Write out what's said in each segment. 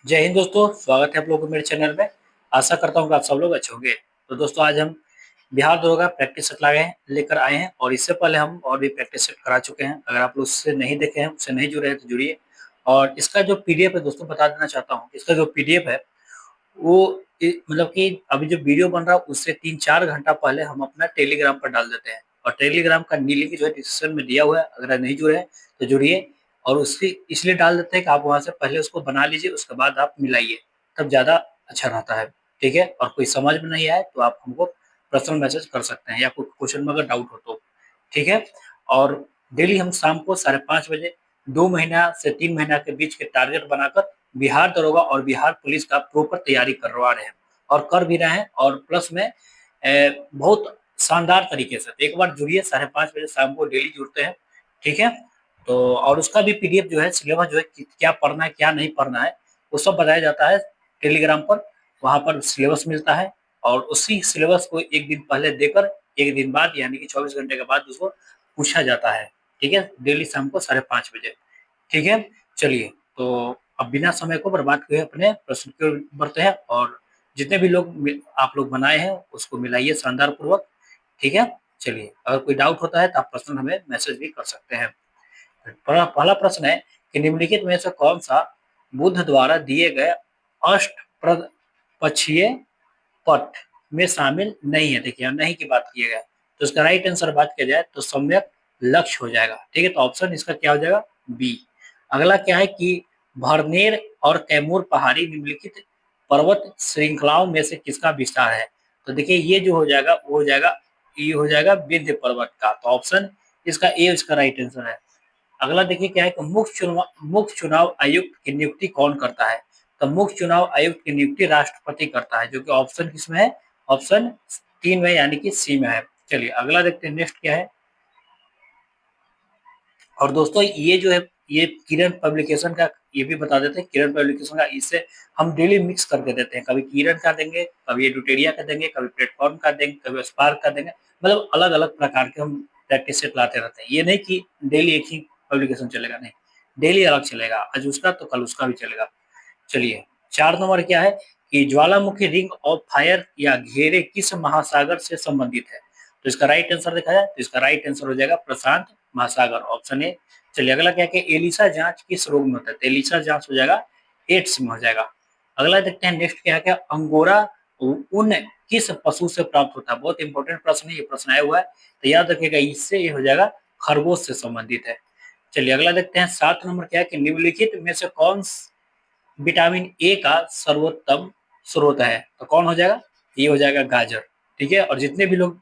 जय हिंद दोस्तों, स्वागत है आप लोगों को मेरे चैनल में। आशा करता हूँ कि आप सब लोग अच्छे होंगे। तो दोस्तों, आज हम बिहार दरोगा प्रैक्टिस सेट लेकर आए हैं और इससे पहले हम और भी प्रैक्टिस सेट करा चुके हैं। अगर आप लोग उससे नहीं देखे हैं, उससे नहीं जुड़े हैं तो जुड़िए। और इसका जो पीडीएफ है दोस्तों, बता देना चाहता हूँ, इसका जो पीडीएफ है वो मतलब कि अभी जो वीडियो बन रहा है उससे 3-4 घंटा पहले हम अपना टेलीग्राम पर डाल देते हैं। और टेलीग्राम का लिंक जो है डिस्क्रिप्शन में दिया हुआ है, अगर नहीं जुड़े हैं तो जुड़िए। और उसकी इसलिए डाल देते हैं कि आप वहां से पहले उसको बना लीजिए, उसके बाद आप मिलाइए, तब ज्यादा अच्छा रहता है। ठीक है। और कोई समझ में नहीं आए तो आप हमको पर्सनल मैसेज कर सकते हैं, या कोई क्वेश्चन में अगर डाउट हो तो। ठीक है। और डेली हम शाम को 5:30 बजे 2 महीना से 3 महीना के बीच के टारगेट बनाकर बिहार दरोगा और बिहार पुलिस का प्रॉपर तैयारी करवा रहे हैं और कर भी रहे हैं। और प्लस में बहुत शानदार तरीके से। तो एक बार जुड़िए, 5:30 बजे शाम को डेली जुड़ते हैं। ठीक है। तो और उसका भी पीडीएफ जो है, सिलेबस जो है, क्या पढ़ना है क्या नहीं पढ़ना है, वो सब बताया जाता है टेलीग्राम पर। वहां पर सिलेबस मिलता है और उसी सिलेबस को एक दिन पहले देकर एक दिन बाद यानी कि 24 घंटे के बाद उसको पूछा जाता है। ठीक है। डेली शाम को 5:30 बजे। ठीक है। चलिए, तो अब बिना समय को बर्बाद किए अपने प्रश्न की ओर बढ़ते हैं। और जितने भी लोग आप लोग बनाए हैं उसको मिलाइए शानदार पूर्वक। ठीक है। चलिए, अगर कोई डाउट होता है तो आप पर्सनल हमें मैसेज भी कर सकते हैं। पहला प्रश्न है कि निम्नलिखित में से कौन सा बुद्ध द्वारा दिए गए अष्ट पक्षीय पट में शामिल नहीं है। देखिए, नहीं की बात की गया तो इसका राइट आंसर बात किया जाए तो सम्यक लक्ष्य हो जाएगा। ठीक है। तो ऑप्शन इसका क्या हो जाएगा? बी। अगला क्या है कि भरनेर और कैमूर पहाड़ी निम्नलिखित पर्वत श्रृंखलाओं में से किसका विस्तार है? तो देखिए, ये जो हो जाएगा वो हो जाएगा, ये हो जाएगा विंध्य पर्वत का। तो ऑप्शन इसका ए इसका राइट आंसर है। अगला देखिए क्या है कि मुख्य चुनाव आयुक्त की नियुक्ति कौन करता है? तो मुख्य चुनाव आयुक्त की नियुक्ति राष्ट्रपति करता है, जो कि ऑप्शन किसमें है? ऑप्शन 3 में यानी कि सी में है। चलिए, अगला देखते हैं नेक्स्ट क्या है। और दोस्तों, ये जो है, ये किरण पब्लिकेशन का, ये भी बता देते हैं किरण पब्लिकेशन का। इससे हम डेली मिक्स करके देते हैं, कभी किरण का देंगे, कभी एडुटेरिया का देंगे, कभी प्लेटफॉर्म का देंगे, कभी स्पार्क का देंगे। मतलब अलग अलग प्रकार के हम प्रैक्टिस सेट लाते रहते हैं। ये नहीं कि डेली एक ही पब्लिकेशन चलेगा, नहीं, डेली अलग चलेगा। आज उसका तो कल उसका भी चलेगा। चलिए, 4 नंबर क्या है कि ज्वालामुखी रिंग ऑफ फायर या घेरे किस महासागर से संबंधित है? तो इसका राइट आंसर देखा जाए तो इसका राइट आंसर हो जाएगा प्रशांत महासागर, ऑप्शन ए। चलिए, अगला क्या है, एलिसा जांच किस रोग में होता है? तो एलिसा जांच हो जाएगा एड्स में हो जाएगा। अगला देखते हैं नेक्स्ट क्या है, क्या अंगोरा ऊन किस पशु से प्राप्त होता है? बहुत इंपॉर्टेंट प्रश्न है, ये प्रश्न आया हुआ है तो याद रखिएगा, इससे ये हो जाएगा खरगोश से संबंधित है। चलिए, अगला देखते हैं 7 नंबर क्या है कि निम्नलिखित में से कौन विटामिन ए का सर्वोत्तम स्रोत है? तो कौन हो जाएगा? ये हो जाएगा गाजर। ठीक है। और जितने भी लोग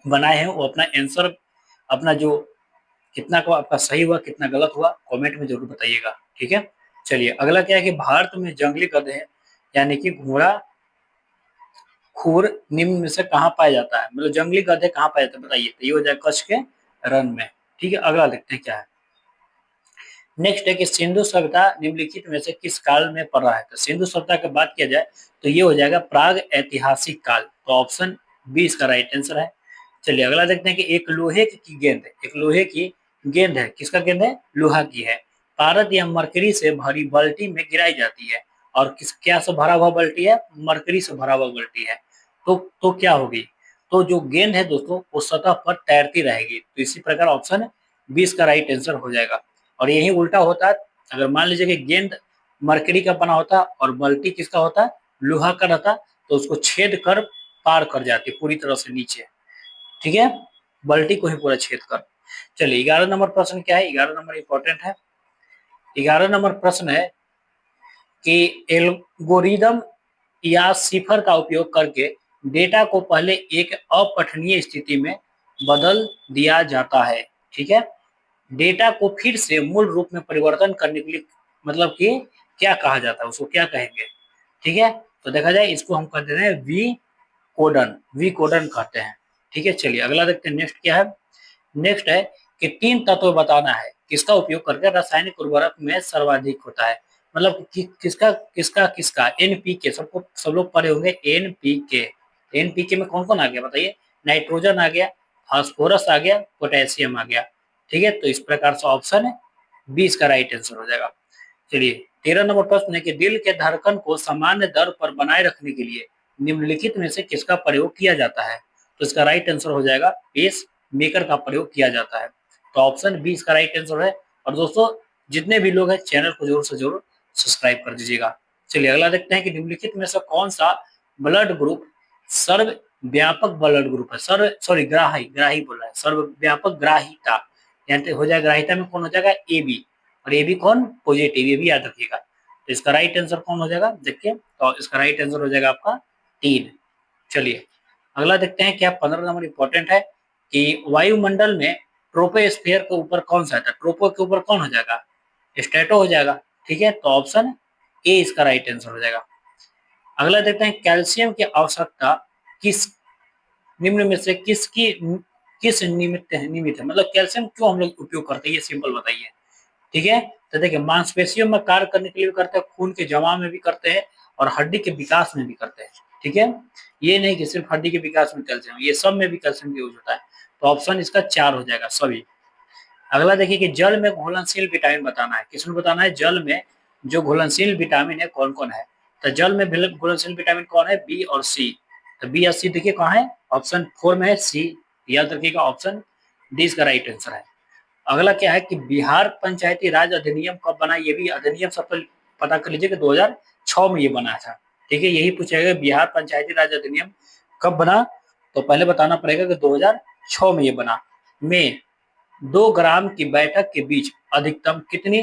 बनाए हैं वो अपना आंसर, अपना जो कितना को आपका सही हुआ कितना गलत हुआ कमेंट में जरूर बताइएगा। ठीक है। चलिए, अगला क्या है कि भारत में जंगली गधे यानी कि घोड़ा खुर निम्न में से कहाँ पाया जाता है? मतलब जंगली गधे कहाँ पाए जाते हैं बताइए। तो ये हो जाएगा कच्छ के रण में। ठीक है। अगला देखते हैं क्या है। नेक्स्ट है कि सिंधु सभ्यता निम्नलिखित में से किस काल में पड़ रहा है? तो सिंधु सभ्यता की बात किया जाए तो ये हो जाएगा प्राग ऐतिहासिक काल। तो ऑप्शन बी इसका राइट आंसर है। चलिए, अगला देखते हैं कि एक लोहे की गेंद, एक लोहे की गेंद है, किसका गेंद है? लोहा की है, पारद या मरकरी से भरी बाल्टी में गिराई जाती है। और किस क्या से भरा हुआ बाल्टी है? मरकरी से भरा हुआ बाल्टी है। तो क्या होगी? तो जो गेंद है दोस्तों वो सतह पर तैरती रहेगी। तो इसी प्रकार ऑप्शन 20 का राइट आंसर हो जाएगा। और यही उल्टा होता है, अगर मान लीजिए कि गेंद मरकरी का बना होता और बाल्टी किसका होता? लोहा का रहता, तो उसको छेद कर पार कर जाती पूरी तरह से नीचे। ठीक है। बाल्टी को ही पूरा छेद कर। चलिए, 11 नंबर प्रश्न क्या है? 11 नंबर इंपॉर्टेंट है। 11 नंबर प्रश्न है कि एल्गोरिदम या सिफर का उपयोग करके डेटा को पहले एक अपठनीय स्थिति में बदल दिया जाता है। ठीक है। डेटा को फिर से मूल रूप में परिवर्तन करने के लिए मतलब कि क्या कहा जाता है, उसको क्या कहेंगे? ठीक है। तो देखा जाए इसको हम कहते हैं वी कोडन, वी कोडन कहते हैं। ठीक है। चलिए, अगला देखते हैं नेक्स्ट क्या है। नेक्स्ट है कि 3 तत्व बताना है किसका उपयोग करके रासायनिक उर्वरक में सर्वाधिक होता है। मतलब कि किसका किसका किसका एनपीके, सबको सब लोग पढ़े होंगे एनपीके। एनपीके में कौन कौन आ गया बताइए? नाइट्रोजन आ गया, फास्फोरस आ गया, पोटेशियम आ गया। ठीक है। तो इस प्रकार से ऑप्शन 20 का राइट आंसर हो जाएगा। चलिए, 13 नंबर प्रश्न है कि दिल के धड़कन को सामान्य दर पर बनाए रखने के लिए निम्नलिखित में से किसका प्रयोग किया जाता है? तो इसका राइट आंसर हो जाएगा पेस मेकर का प्रयोग किया जाता है। तो ऑप्शन बी इसका राइट आंसर है। और दोस्तों जितने भी लोग हैं चैनल को जरूर से जरूर सब्सक्राइब कर दीजिएगा। चलिए अगला देखते हैं कि निम्नलिखित में से कौन सा ब्लड ग्रुप सर्वव्यापक ब्लड ग्रुप है। ग्राही ग्राही बोल रहा है, सर्वव्यापक ग्राहिता, यानी हो जाएगा ग्राहिता में कौन हो जाएगा ए बी, और ये भी कौन पॉजिटिव, ये भी याद रखिएगा। तो इसका राइट आंसर कौन हो जाएगा देखिए, तो इसका राइट आंसर हो जाएगा आपका 3। चलिए अगला देखते हैं क्या 15 नंबर इंपॉर्टेंट है कि वायुमंडल में ट्रोपोस्फीयर के ऊपर कौन सा है? ट्रोपो के ऊपर कौन हो जाएगा? स्ट्रेटो हो जाएगा। ठीक है, तो ऑप्शन ए इसका राइट आंसर हो जाएगा। अगला देखते हैं कैल्शियम की आवश्यकता किस निम्न में से किस निमित्त है, मतलब कैल्शियम क्यों हम लोग उपयोग करते हैं, ये सिंपल बताइए। ठीक है, तो देखिए मांसपेशियों में कार्य करने के लिए भी करते हैं, खून के जमाव में भी करते हैं, और हड्डी के विकास में भी करते हैं। ठीक है, ये नहीं कि सिर्फ हड्डी के विकास में कैल्शियम, ये सब में भी कैल्शियम यूज होता है। तो ऑप्शन इसका 4 हो जाएगा सभी। अगला देखिए कि जल में घुलनशील विटामिन बताना है। किसमें बताना है? जल में जो घुलनशील विटामिन है कौन कौन है। तो जल में घुलनशील विटामिन कौन है? बी और सी। तो बी और सी देखिए कहाँ है, ऑप्शन 4 में है सी, याद रखिएगा ऑप्शन डी इसका राइट आंसर है। अगला क्या है कि बिहार पंचायती राज अधिनियम कब बना? ये भी अधिनियम सब पता कर लीजिए कि 2006 में ये बना था। ठीक है, यही पूछेगा बिहार पंचायती राज अधिनियम कब बना, तो पहले बताना पड़ेगा कि 2006 में ये बना। में 2 ग्राम की बैठक के बीच अधिकतम कितनी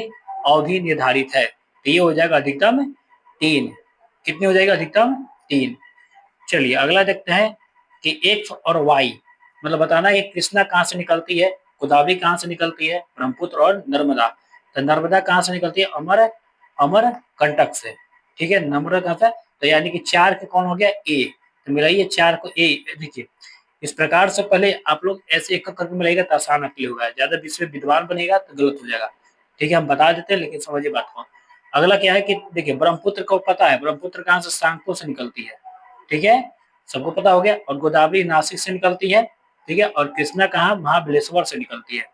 अवधि निर्धारित है? तो ये हो जाएगा अधिकतम 3। कितनी हो जाएगा? अधिकतम 3। चलिए अगला देखते हैं कि एक्स और वाई, मतलब बताना है कृष्णा कहाँ से निकलती है, गोदावरी कहाँ से निकलती है, ब्रह्मपुत्र और नर्मदा। तो नर्मदा कहाँ से निकलती है? अमर कंटक से। ठीक है, नर्मदा कहाँ से? तो यानी कि 4 के कौन हो गया? ए। तो मिलाइए 4 को ए। देखिए इस प्रकार से पहले आप लोग ऐसे एक करके मिलाइएगा तो आसान आपके लिए होगा, ज्यादा बीच में विद्वान बनेगा तो गलत हो जाएगा। ठीक है, हम बता देते हैं लेकिन समझिए बात को। अगला क्या है कि देखिए ब्रह्मपुत्र को पता है, ब्रह्मपुत्र कहाँ से? सांगपुर से निकलती है। ठीक है, सबको पता हो गया। और गोदावरी नासिक से निकलती है। ठीक है, और कृष्णा कहाँ? महाबलेश्वर से निकलती है।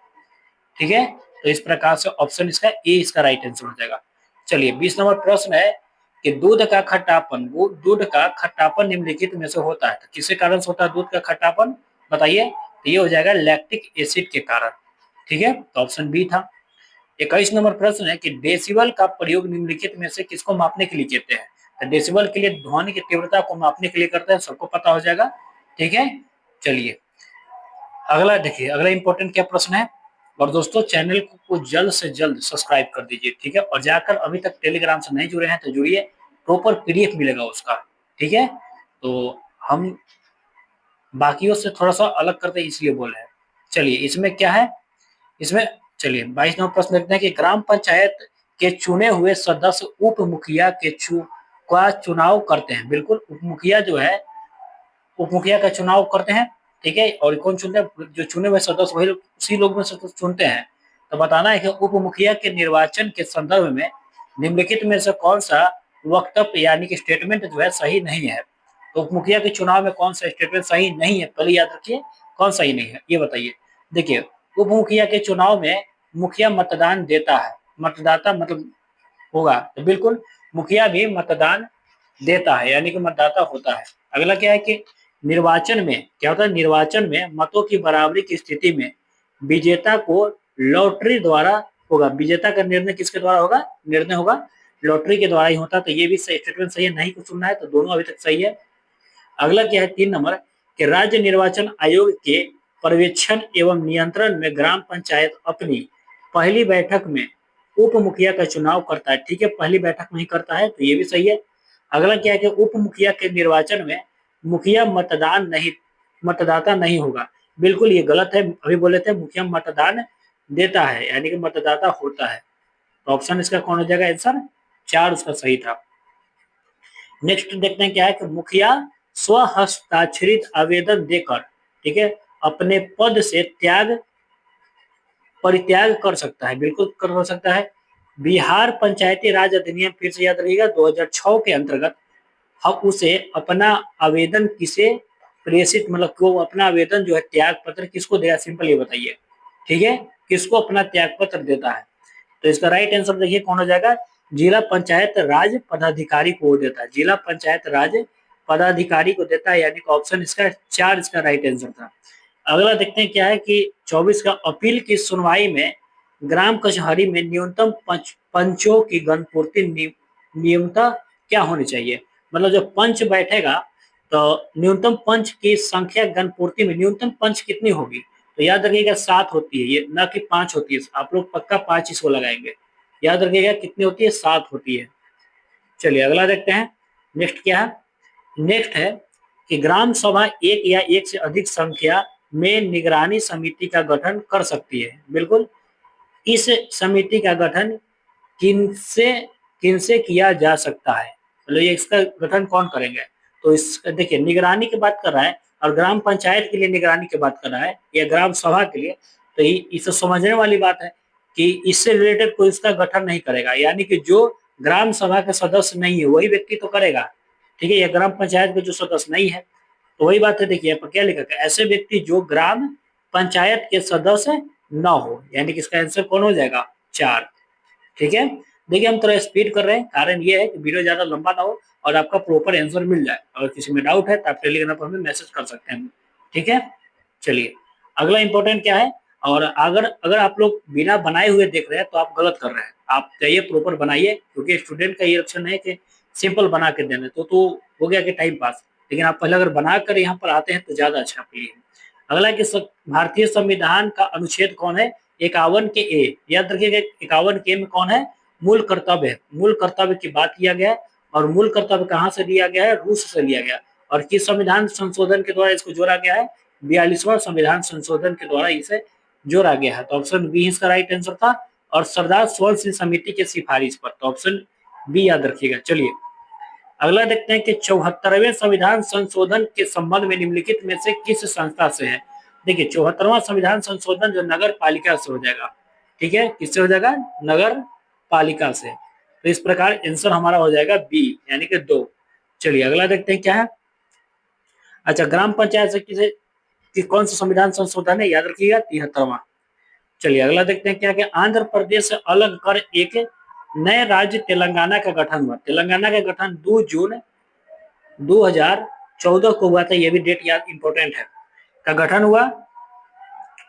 ठीक है, तो इस प्रकार से ऑप्शन इसका ए इसका राइट आंसर हो जाएगा। चलिए 20 नंबर प्रश्न है कि दूध का खट्टापन निम्नलिखित में से होता है। तो किसके कारण से होता है दूध का खट्टापन? बताइए। तो ये हो जाएगा लैक्टिक एसिड के कारण। ठीक है, तो ऑप्शन बी था। 21 नंबर प्रश्न है कि डेसिबल का प्रयोग निम्नलिखित में से किसको मापने के लिए कहते हैं? तो डेसिबल के लिए ध्वनि की तीव्रता को मापने के लिए करते हैं, सबको पता हो जाएगा। ठीक है, चलिए अगला देखिए, अगला इंपॉर्टेंट क्या प्रश्न है। और दोस्तों चैनल को जल्द से जल्द सब्सक्राइब कर दीजिए। ठीक है, और जाकर अभी तक टेलीग्राम से नहीं जुड़े हैं तो जुड़िए, प्रॉपर पीडीएफ मिलेगा उसका। ठीक है, तो हम बाकियों से थोड़ा सा अलग करते हैं इसलिए बोल रहे हैं। चलिए इसमें क्या है, इसमें चलिए 22 नंबर प्रश्न देखते हैं कि ग्राम पंचायत के चुने हुए सदस्य उप मुखिया का चुनाव करते हैं। बिल्कुल, उप मुखिया जो है उप मुखिया का चुनाव करते हैं। ठीक है, और कौन चुनते हैं? जो चुने हुए सदस्य वही उसी लोग में से चुनते हैं। तो बताना है कि उप मुखिया के निर्वाचन के संदर्भ में निम्नलिखित में से कौन सा वक्तव्य यानी कि स्टेटमेंट जो है सही नहीं है। तो उप मुखिया के चुनाव में कौन सा स्टेटमेंट सही नहीं है, पहले याद रखिए कौन सही नहीं है ये बताइए। देखिए उप मुखिया के चुनाव में मुखिया मतदान देता है, मतदाता मतलब होगा, तो बिल्कुल मुखिया भी मतदान देता है यानी कि मतदाता होता है। अगला क्या है कि निर्वाचन में क्या होता है? निर्वाचन में मतों की बराबरी की स्थिति में विजेता को लॉटरी द्वारा होगा। विजेता का निर्णय किसके द्वारा होगा? निर्णय होगा लॉटरी के द्वारा ही होता है। तो ये भी सही स्टेटमेंट सही है, नहीं कुछ सुनना है तो दोनों अभी तक सही है। अगला क्या है 3 नंबर कि राज्य निर्वाचन आयोग के पर्यवेक्षण एवं नियंत्रण में ग्राम पंचायत अपनी पहली बैठक में उप मुखिया का चुनाव करता है। ठीक है, पहली बैठक में ही करता है, तो ये भी सही है। अगला क्या है कि उप मुखिया के निर्वाचन में मुखिया मतदाता नहीं होगा। बिल्कुल ये गलत है, अभी बोले थे मुखिया मतदान देता है यानी कि मतदाता होता है। तो ऑप्शन इसका कौन हो जाएगा? आंसर 4 उसका सही था। नेक्स्ट देखते हैं क्या है कि मुखिया स्व हस्ताक्षरित आवेदन देकर, ठीक है, अपने पद से परित्याग कर सकता है। बिल्कुल कर हो सकता है। बिहार पंचायती राज अधिनियम फिर से याद रखिएगा 2006 के अंतर्गत हम उसे अपना आवेदन किसे प्रेषित, मतलब को अपना आवेदन जो है त्याग पत्र किसको देगा? सिंपल ये बताइए। ठीक है, किसको अपना त्याग पत्र देता है? तो इसका राइट आंसर देखिए कौन हो जाएगा? जिला पंचायत राज पदाधिकारी को देता है, जिला पंचायत राज पदाधिकारी को देता है, यानी कि ऑप्शन इसका 4 इसका राइट आंसर था। अगला देखते हैं क्या है कि 24 का अपील की सुनवाई में ग्राम कचहरी में न्यूनतम पंचों की गणपूर्ति नियमता क्या होनी चाहिए। मतलब जब पंच बैठेगा तो न्यूनतम पंच की संख्या गणपूर्ति में न्यूनतम पंच कितनी होगी, तो याद रखिएगा 7 होती है, ये न कि 5 होती है। आप लोग पक्का 5 इसको लगाएंगे। याद रखिएगा कितनी होती है, 7 होती है। चलिए अगला देखते हैं। नेक्स्ट क्या है, नेक्स्ट है कि ग्राम सभा एक या एक से अधिक संख्या में निगरानी समिति का गठन कर सकती है। बिल्कुल, इस समिति का गठन किनसे किनसे किया जा सकता है, मतलब ये इसका गठन कौन करेंगे। तो इस देखिए निगरानी की बात कर रहा है और ग्राम पंचायत के लिए निगरानी की बात कर रहा है या ग्राम सभा के लिए, तो इसे समझने वाली बात है कि इससे रिलेटेड कोई इसका गठन नहीं करेगा, यानी कि जो ग्राम सभा के सदस्य नहीं है वही व्यक्ति तो करेगा। ठीक है, या ग्राम पंचायत के जो सदस्य नहीं है, तो वही बात है। देखिए यहाँ पर क्या लिखा है, ऐसे व्यक्ति जो ग्राम पंचायत के सदस्य न हो, यानी कि इसका आंसर कौन हो जाएगा, 4। ठीक है, देखिए हम थोड़ा स्पीड कर रहे हैं, कारण ये है कि वीडियो ज्यादा लंबा ना हो और आपका प्रॉपर आंसर मिल जाए। अगर किसी में डाउट है तो आप टेलीग्राम पर हमें मैसेज कर सकते हैं। ठीक है, चलिए अगला इंपॉर्टेंट क्या है। और अगर अगर आप लोग बिना बनाए हुए देख रहे हैं तो आप गलत कर रहे हैं, आप चाहिए प्रॉपर बनाइए, क्योंकि स्टूडेंट का ये लक्षण है कि सिंपल बना के देने तो हो गया कि टाइम पास, लेकिन आप पहले अगर बना कर यहाँ पर आते हैं तो ज्यादा अच्छा आपके लिए। अगला कि भारतीय संविधान का अनुच्छेद कौन है, 51 के ए। याद रखिएगा 51 के में कौन है, मूल कर्तव्य है। मूल कर्तव्य की बात किया गया है, और मूल कर्तव्य कहाँ से लिया गया है, रूस से लिया गया। और किस संविधान संशोधन के द्वारा इसको जोड़ा गया है, 42वां संविधान संशोधन के द्वारा इसे जोड़ा गया है। तो ऑप्शन बी इसका राइट आंसर था, और सरदार स्वर्ण सिंह समिति की सिफारिश पर, तो ऑप्शन बी याद रखिएगा। चलिए अगला देखते हैं कि 74वें संविधान संशोधन के संबंध में निम्नलिखित में से किस संस्था से है। देखिए 74वां संविधान संशोधन जो नगर पालिका से हो जाएगा। ठीक है, किससे हो जाएगा, नगर पालिका से। तो इस प्रकार आंसर हमारा हो जाएगा बी, यानी कि 2। चलिए अगला देखते हैं क्या है। अच्छा, ग्राम पंचायत से कि कौन सा संविधान संशोधन है, याद रखिएगा 73वां। चलिए अगला देखते हैं क्या कि आंध्र प्रदेश से अलग कर एक नए राज्य तेलंगाना का गठन हुआ। तेलंगाना का गठन 2 जून 2014 को हुआ था, यह भी डेट याद इंपॉर्टेंट है, का गठन हुआ।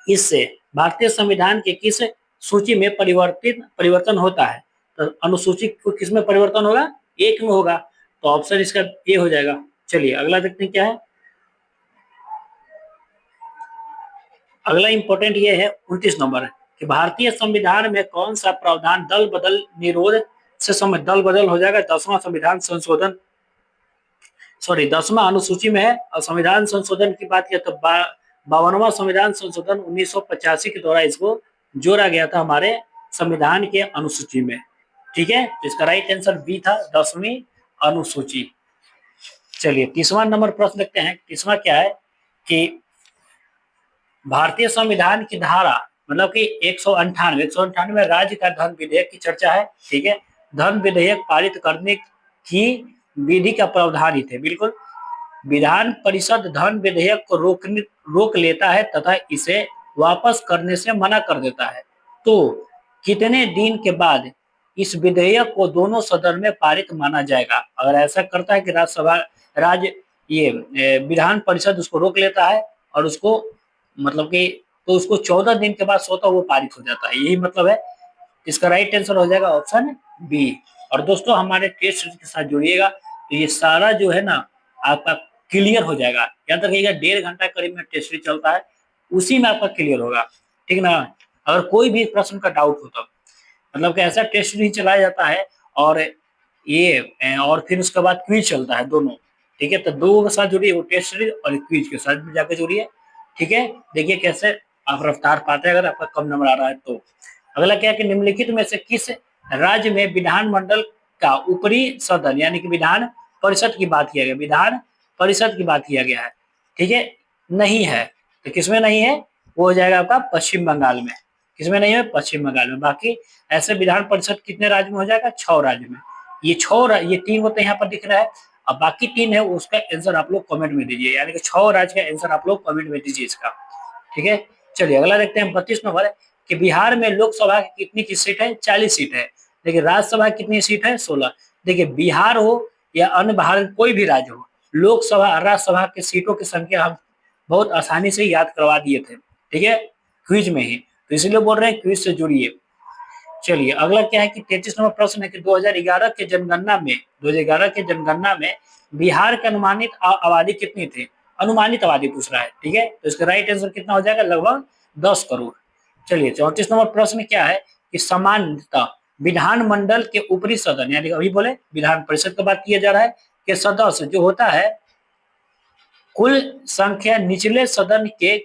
इससे भारतीय संविधान के किस सूची में परिवर्तन होता है, तो अनुसूची को किस में परिवर्तन होगा, 1 में होगा। तो ऑप्शन इसका ए हो जाएगा। चलिए अगला देखते हैं क्या है। अगला इंपॉर्टेंट ये है 29 नंबर कि भारतीय संविधान में कौन सा प्रावधान दल बदल निरोध से समय, दल बदल हो जाएगा 10वां संविधान संशोधन, सॉरी 10वां अनुसूची में है। और संविधान संशोधन की बात किया तो 52वां संविधान संशोधन 1985 के द्वारा इसको जोड़ा गया था हमारे संविधान के अनुसूची में। ठीक है, तो इसका राइट आंसर बी था, 10वीं अनुसूची। चलिए 30वां नंबर प्रश्न देखते हैं। 30वां क्या है कि भारतीय संविधान की धारा, मतलब कि 198 राज्य का धन विधेयक की चर्चा है। ठीक है, धन विधेयक पारित करने की विधि का प्रावधान ही थे। बिल्कुल, विधान परिषद धन विधेयक को रोक लेता है तथा इसे वापस करने से मना कर देता है। तो कितने दिन के बाद इस विधेयक को दोनों सदन में पारित माना जाएगा। अगर ऐसा करता है कि राज्यसभा राज्य ये विधान परिषद उसको रोक लेता है और उसको मतलब कि तो उसको 14 दिन के बाद स्वतः वो पारित हो जाता है, यही मतलब है। इसका राइट आंसर हो जाएगा ऑप्शन बी। और दोस्तों हमारे टेस्ट के साथ जुड़िएगा, तो ये सारा जो है ना आपका क्लियर हो जाएगा। याद रखिएगा 1.5 घंटा करीब में टेस्ट चलता है, उसी में आपका क्लियर होगा। ठीक ना, अगर कोई भी प्रश्न का डाउट हो तो मतलब कि ऐसा टेस्ट नहीं चलाया जाता है, और ये और फिर उसके बाद क्विज चलता है दोनों। ठीक है, तो दो के साथ जुड़िए, वो टेस्ट और क्विज के साथ भी जाकर जुड़िए। ठीक है, देखिए कैसे आप रफ्तार पाते हैं अगर आपका कम नंबर आ रहा है तो। अगला क्या है कि निम्नलिखित में से किस राज्य में विधानमंडल का ऊपरी सदन यानी कि विधान परिषद की बात किया गया, विधान परिषद की बात किया गया है। ठीक है, नहीं है, तो किसमें नहीं है, वो हो जाएगा आपका पश्चिम बंगाल में। किसमें नहीं है, पश्चिम बंगाल में। बाकी ऐसे विधान परिषद कितने राज्य में हो जाएगा, 6 राज्य में। ये 3 होते यहाँ पर दिख रहा है, अब बाकी 3 है उसका आंसर आप लोग कमेंट में दीजिए, यानी कि 6 राज्य का आंसर आप लोग कमेंट में दीजिए इसका। ठीक है, चलिए अगला देखते हैं 32 नंबर है कि बिहार में लोकसभा की कितनी की सीट है, 40 सीट है। देखिए राज्यसभा कितनी सीट है, 16। देखिए बिहार हो या अन्य भारत कोई भी राज्य हो, लोकसभा और राज्यसभा की सीटों की संख्या हम बहुत आसानी से याद करवा दिए थे, ठीक है, क्विज में ही। तो इसलिए बोल रहे हैं क्विज से जुड़िए। चलिए अगला क्या है कि 33 नंबर प्रश्न है कि 2011 के जनगणना में 2011 के जनगणना में बिहार की अनुमानित आबादी कितनी थी? अनुमानित आबादी पूछ रहा है, ठीक है, तो इसका राइट आंसर कितना हो जाएगा? लगभग 10 करोड़। चलिए 34 नंबर प्रश्न क्या है कि सामान्यतः विधानमंडल के ऊपरी सदन, यानी अभी बोले विधान परिषद की बात किया जा रहा है, कि सदस्य जो होता है कुल संख्या निचले सदन के,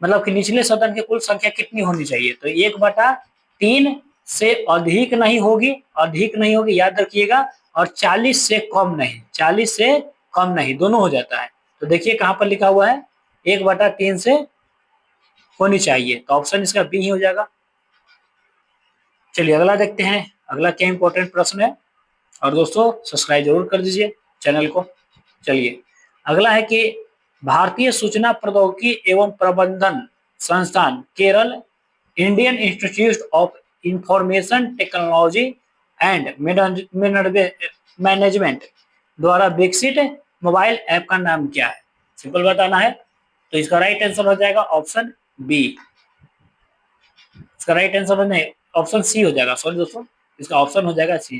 मतलब कि निचले सदन की कुल संख्या कितनी होनी चाहिए? तो 1/3 से अधिक नहीं होगी, अधिक नहीं होगी, याद रखिएगा, और 40 से कम नहीं, 40 से कम नहीं, दोनों हो जाता है। तो देखिए कहां पर लिखा हुआ है, 1/3 से होनी चाहिए, तो ऑप्शन इसका बी ही हो जाएगा। चलिए अगला देखते हैं, अगला क्या इंपॉर्टेंट प्रश्न है, और दोस्तों सब्सक्राइब जरूर कर दीजिए चैनल को। चलिए अगला है कि भारतीय सूचना प्रौद्योगिकी एवं प्रबंधन संस्थान Kerala, Indian institute of information technology and management द्वारा विकसित मोबाइल ऐप का नाम क्या है? सिंपल बताना है, तो इसका राइट आंसर हो जाएगा ऑप्शन बी। इसका राइट आंसर नहीं, ऑप्शन सी हो जाएगा, सॉरी दोस्तों, इसका ऑप्शन हो जाएगा सी,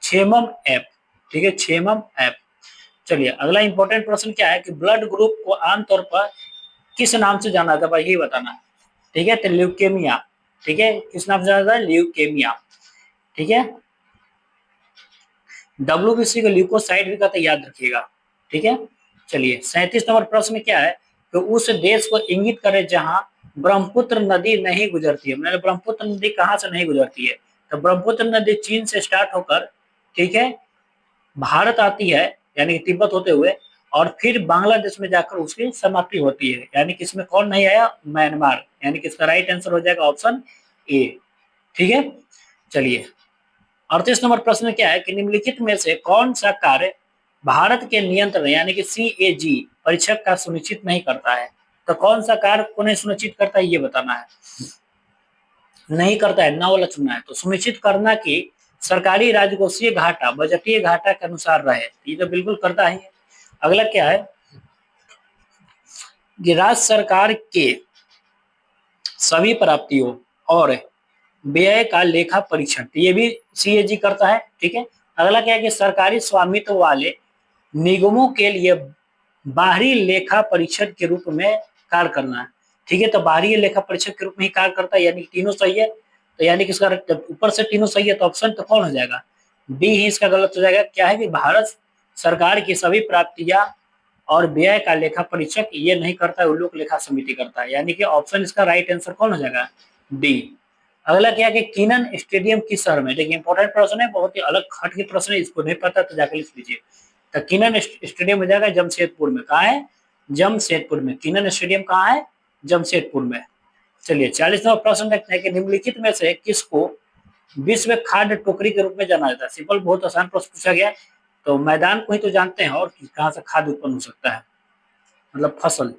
क्षेमम ऐप, ठीक है, क्षेमम ऐप। चलिए अगला इंपॉर्टेंट प्रश्न क्या है कि ब्लड ग्रुप को आमतौर पर किस नाम से जाना जाता है, भाई ये बताना है, ठीक है, तो ल्यूकेमिया, ठीक है, किस नाम से जाना जाता है? ल्यूकेमिया, ठीक है, डब्ल्यूबीसी को ल्यूकोसाइट भी कहते हैं, याद रखिएगा, ठीक है। चलिए 37 नंबर प्रश्न क्या है तो उस देश को इंगित करे जहां ब्रह्मपुत्र नदी नहीं गुजरती है, मतलब ब्रह्मपुत्र नदी कहां से नहीं गुजरती है? तो ब्रह्मपुत्र नदी चीन से स्टार्ट होकर, ठीक है, भारत आती है, यानी कि तिब्बत होते हुए, और फिर बांग्लादेश में जाकर उसकी समाप्ति होती है, यानी कि इसमें कौन नहीं आया? म्यांमार, यानी कि इसका राइट आंसर हो जाएगा ऑप्शन ए, ठीक है। चलिए 38 नंबर प्रश्न क्या है कि निम्नलिखित में से कौन सा कार्य भारत के नियंत्रण यानी कि सीएजी परीक्षक का सुनिश्चित नहीं करता है? तो कौन सा कार्य को नहीं सुनिश्चित करता है, ये बताना है। नहीं करता है, ना वाला चुनना है, तो सुनिश्चित करना कि सरकारी राजकोषीय घाटा बजटीय घाटा के अनुसार रहे, ये तो बिल्कुल करता है। अगला क्या है कि राज्य सरकार के सभी प्राप्तियों और व्यय का लेखा परीक्षण, ये भी सीएजी करता है, ठीक है। अगला क्या है कि सरकारी स्वामित्व वाले निगमों के लिए बाहरी लेखा परीक्षक के रूप में कार्य करना है, ठीक है, तो बाहरी लेखा परीक्षक के रूप में ही कार्य करता है, यानी तीनों सही है। तो यानी कि इसका ऊपर से तीनों सही है, तो ऑप्शन तो कौन हो जाएगा? बी ही इसका गलत हो जाएगा। क्या है कि भारत सरकार की सभी प्राप्तियां और व्यय का लेखा परीक्षक ये नहीं करता है, उल्लेख लेखा समिति करता है, यानी कि ऑप्शन इसका राइट आंसर कौन हो जाएगा? डी। अगला क्या है कि किनन स्टेडियम किस शहर में? देखिए इंपॉर्टेंट प्रश्न है, बहुत ही अलग हट के प्रश्न है, इसको नहीं पता तो जाकर लिख लीजिए। तो किनन स्टेडियम हो जाएगा जमशेदपुर में, कहा है? जमशेदपुर में। किनन स्टेडियम कहाँ है? जमशेदपुर में। चलिए 40वां प्रश्न देखते हैं कि निम्नलिखित में से किसको विश्व खाद्य टोकरी के रूप में जाना जाता है? सिंपल, बहुत आसान प्रश्न पूछा गया, तो मैदान को ही तो जानते हैं, और कहाँ से खाद्य उत्पन्न हो सकता है, मतलब फसल।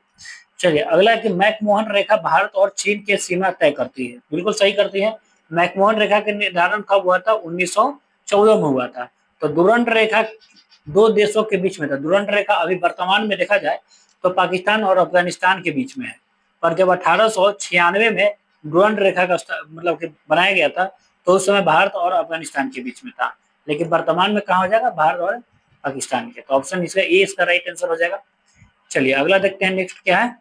चलिए अगला है कि मैकमोहन रेखा भारत और चीन के सीमा तय करती है, बिल्कुल सही करती है। मैकमोहन रेखा का निर्धारण कब हुआ था? 1914 में हुआ था। तो डुरंड रेखा दो देशों के बीच में था। डुरंड रेखा अभी वर्तमान में देखा जाए तो पाकिस्तान और अफगानिस्तान के बीच में है, पर जब 1896 में डुरंड रेखा का मतलब कि बनाया गया था, तो उस समय भारत और अफगानिस्तान के बीच में था, लेकिन वर्तमान में कहाँ हो जाएगा? भारत और पाकिस्तान के। तो ऑप्शन इसका ए इसका राइट आंसर हो जाएगा। चलिए अगला देखते हैं, नेक्स्ट क्या है।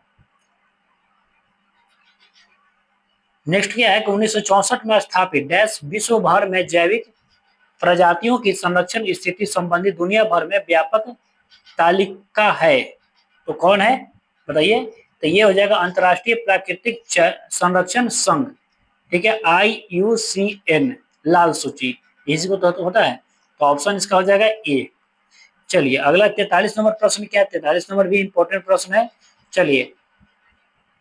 नेक्स्ट क्या है कि 1964 में स्थापित डैश विश्व भर में जैविक प्रजातियों की संरक्षण स्थिति संबंधी दुनिया भर में व्यापक तालिका है, तो कौन है बताइए? तो ये हो जाएगा अंतर्राष्ट्रीय प्राकृतिक संरक्षण संघ, ठीक है, IUCN, लाल सूची, इसी को तो होता है, तो ऑप्शन इसका हो जाएगा ए। चलिए अगला 43 नंबर प्रश्न क्या है? 43 नंबर भी इंपॉर्टेंट प्रश्न है। चलिए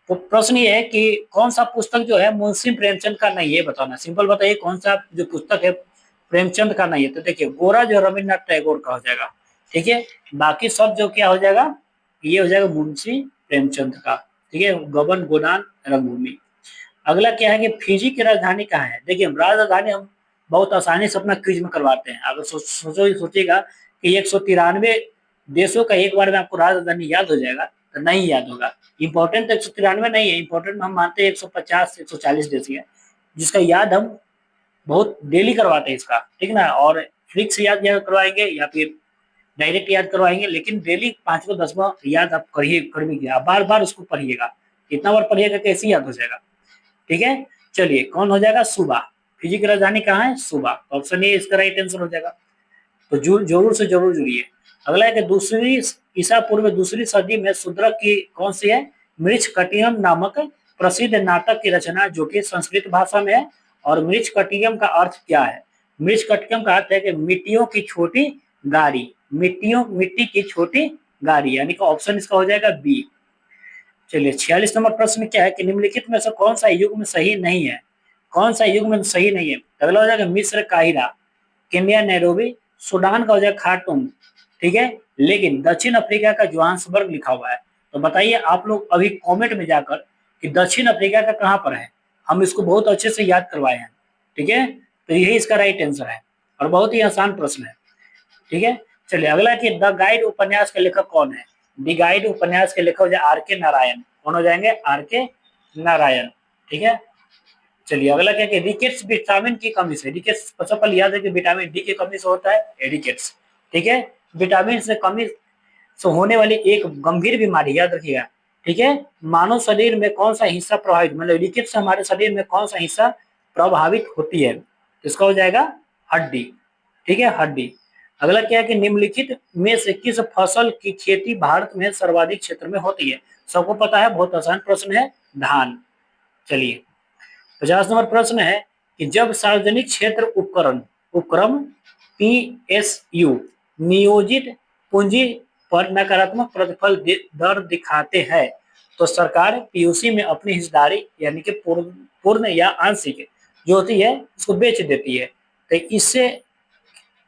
तो प्रश्न ये है कि कौन सा पुस्तक जो है मुंशी प्रेमचंद का नहीं है, बताना। सिंपल बताइए कौन सा जो पुस्तक है प्रेमचंद का नहीं है? तो देखिए गोरा जो रविन्द्रनाथ टैगोर का हो जाएगा, ठीक है, बाकी सब जो क्या हो जाएगा, ये हो जाएगा मुंशी प्रेमचंद का, ठीक है, गबन गोदान रंगभूमि। अगला क्या है कि फिजी की राजधानी कहाँ है? देखिए राजधानी हम बहुत आसानी से अपना क्विज में करवाते हैं। अगर सोचिएगा कि 193 देशों का एक बार में आपको राजधानी याद हो जाएगा, तो नहीं याद होगा। इंपॉर्टेंट तो 193 नहीं है, इंपॉर्टेंट हम मानते हैं 150 140 देश है, जिसका याद हम बहुत डेली करवाते हैं इसका, ठीक ना। और ट्रिक याद याद करवाएंगे या फिर डायरेक्ट याद करवाएंगे, लेकिन डेली 5 10 याद आप करिए, कर भी गया, बार बार उसको पढ़िएगा। इतना बार पढ़िएगा कैसे याद हो जाएगा, ठीक है। चलिए, कौन हो जाएगा? सूबा। फिजी की राजधानी कहाँ है? सूबा। ऑप्शन ए इसका राइट आंसर हो जाएगा। तो जरूर से जरूर जुड़िए। अगला है कि दूसरी ईसा पूर्व दूसरी सदी में शूद्रक की कौन सी है? मृच्छकटियम नामक प्रसिद्ध नाटक की रचना, जो कि संस्कृत भाषा में है। और मृच्छकटियम का अर्थ क्या है? मृच्छकटियम का अर्थ है कि मिट्टियों की छोटी गाड़ी, मिट्टी की छोटी गाड़ी, यानी कि ऑप्शन इसका हो जाएगा बी। चलिए, 46 नंबर प्रश्न क्या है कि निम्नलिखित में से कौन सा युग में सही नहीं है? कौन सा युग में सही नहीं है? अगला हो जाएगा मिस्र काहिरा, केन्या नैरोबी, सूडान का हो जाएगा खार्टूम, ठीक है। लेकिन दक्षिण अफ्रीका का जोहान्सबर्ग लिखा हुआ है। तो बताइए आप लोग अभी कमेंट में जाकर कि दक्षिण अफ्रीका का कहां पर है। हम इसको बहुत अच्छे से याद करवाए हैं, ठीक है। तो यही इसका राइट आंसर है और बहुत ही आसान प्रश्न है, ठीक है। चलिए, अगला कि द गाइड उपन्यास के लेखक कौन है? दी गाइड उपन्यास के लेखक हो जाए आर के नारायण। कौन हो जाएंगे? आर के नारायण, ठीक है। चलिए, अगला क्या कि रिकेट्स विटामिन की कमी से, रिकेट्स सबसे पहले याद है कि विटामिन डी की कमी से होता है रिकेट्स, ठीक है। विटामिन से कमी से होने वाली एक गंभीर बीमारी, याद रखिएगा, ठीक है। मानव शरीर में कौन सा हिस्सा प्रभावित, मतलब रिकेट्स से हमारे शरीर में कौन सा हिस्सा प्रभावित होती है? इसका हो जाएगा हड्डी, ठीक है, हड्डी। अगला क्या है कि निम्नलिखित में से किस फसल की खेती भारत में सर्वाधिक क्षेत्र में होती है? सबको पता है, बहुत आसान प्रश्न है, धान। चलिए, 50 नंबर प्रश्न है कि जब सार्वजनिक क्षेत्र उपक्रम पीएसयू नियोजित पूंजी पर नकारात्मक प्रतिफल दर दिखाते हैं, तो सरकार पीयूसी में अपनी हिस्सेदारी यानी कि पूर्ण या आंशिक जो होती है उसको बेच देती है। तो इससे